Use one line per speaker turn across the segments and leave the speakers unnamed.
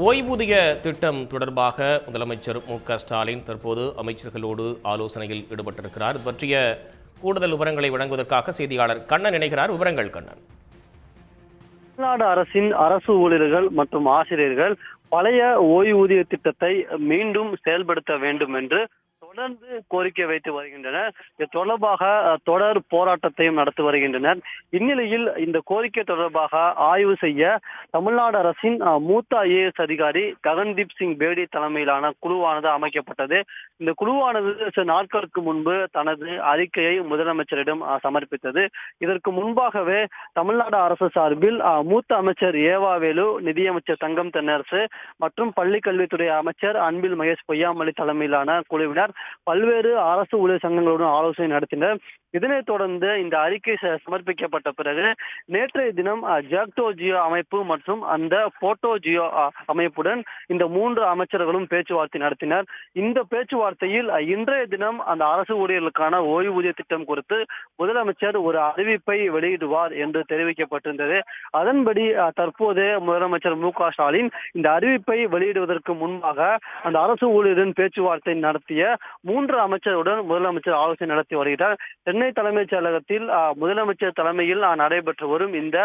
ஓய்வூதிய திட்டம் தொடர்பாக முதலமைச்சர் மு.க.ஸ்டாலின் தற்போது அமைச்சர்களோடு ஆலோசனையில் ஈடுபட்டிருக்கிறார். இது பற்றிய கூடுதல் விவரங்களை வழங்குவதற்காக செய்தியாளர் கண்ணன் இணைகிறார். விவரங்கள் கண்ணன்.
தமிழ்நாடு அரசின் அரசு ஊழியர்கள் மற்றும் ஆசிரியர்கள் பழைய ஓய்வூதிய திட்டத்தை மீண்டும் செயல்படுத்த வேண்டும் என்று தொடர்ந்து கோரிக்கை வைத்து வருகின்றனர். இது தொடர்பாக தொடர் போராட்டத்தையும் நடத்தி வருகின்றனர். இந்நிலையில் இந்த கோரிக்கை தொடர்பாக ஆய்வு செய்ய தமிழ்நாடு அரசின் மூத்த IAS அதிகாரி ககன்தீப் சிங் பேடி தலைமையிலான குழுவானது அமைக்கப்பட்டது. இந்த குழுவானது சில நாட்களுக்கு முன்பு தனது அறிக்கையை முதலமைச்சரிடம் சமர்ப்பித்தது. இதற்கு முன்பாகவே தமிழ்நாடு அரசு சார்பில் மூத்த அமைச்சர் ஏவாவேலு, நிதியமைச்சர் தங்கம் தென்னரசு மற்றும் பள்ளிக்கல்வித்துறை அமைச்சர் அன்பில் மகேஷ் பொய்யாமொழி தலைமையிலான குழுவினர் பல்வேறு அரசு ஊழியர் சங்கங்களுடன் ஆலோசனை நடத்தினர். இதனைத் தொடர்ந்து இந்த அறிக்கை சமர்ப்பிக்கப்பட்ட பிறகு நேற்றைய தினம் ஜாக்டோ ஜியோ அமைப்பு மற்றும் அந்த போட்டோ ஜியோ அமைப்புடன் இந்த 3 அமைச்சர்களும் பேச்சுவார்த்தை நடத்தினர். இந்த பேச்சுவார்த்தையில் இன்றைய தினம் அந்த அரசு ஊழியர்களுக்கான ஓய்வூதிய திட்டம் குறித்து முதலமைச்சர் ஒரு அறிவிப்பை வெளியிடுவார் என்று தெரிவிக்கப்பட்டிருந்தது. அதன்படி தற்போது முதலமைச்சர் மு.க.ஸ்டாலின் இந்த அறிவிப்பை வெளியிடுவதற்கு முன்பாக அந்த அரசு ஊழியரின் பேச்சுவார்த்தை நடத்திய 3 அமைச்சருடன் முதலமைச்சர் ஆலோசனை நடத்தி வருகிறார். சென்னை தலைமைச் செயலகத்தில் முதலமைச்சர் தலைமையில் நடைபெற்று வரும் இந்த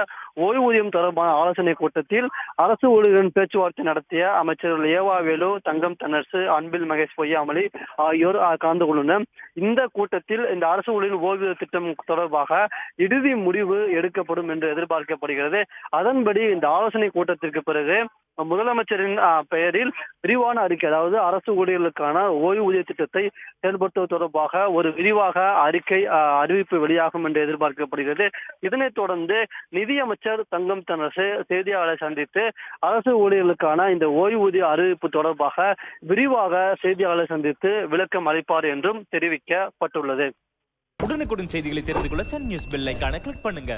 ஓய்வூதியம் தொடர்பான ஆலோசனை கூட்டத்தில் அரசு ஊழியருடன் பேச்சுவார்த்தை நடத்திய அமைச்சர்கள் ஏவாவேலு, தங்கம் தென்னரசு, அன்பில் மகேஷ் பொய்யாமொழி ஆகியோர் கலந்து கொண்டனர். இந்த கூட்டத்தில் இந்த அரசு ஊழியர் ஓய்வூதிய திட்டம் தொடர்பாக இறுதி முடிவு எடுக்கப்படும் என்று எதிர்பார்க்கப்படுகிறது. அதன்படி இந்த ஆலோசனை கூட்டத்திற்கு பிறகு முதலமைச்சரின் பெயரில் விரிவான அறிக்கை, அதாவது அரசு ஊழியர்களுக்கான ஓய்வூதிய திட்டத்தை செயல்படுத்துவது தொடர்பாக ஒரு விரிவாக அறிவிப்பு வெளியாகும் என்று எதிர்பார்க்கப்படுகிறது. இதனைத் தொடர்ந்து நிதியமைச்சர் தங்கம் தென்னரசு செய்தியாளரை சந்தித்து அரசு ஊழியர்களுக்கான இந்த ஓய்வூதிய அறிவிப்பு தொடர்பாக விரிவாக செய்தியாளரை சந்தித்து விளக்கம் அளிப்பார் என்றும் தெரிவிக்கப்பட்டுள்ளது.
உடனுக்குடன் செய்திகளை தெரிந்து கொள்ள சன் நியூஸ் பெல் ஐகானை கிளிக் பண்ணுங்க.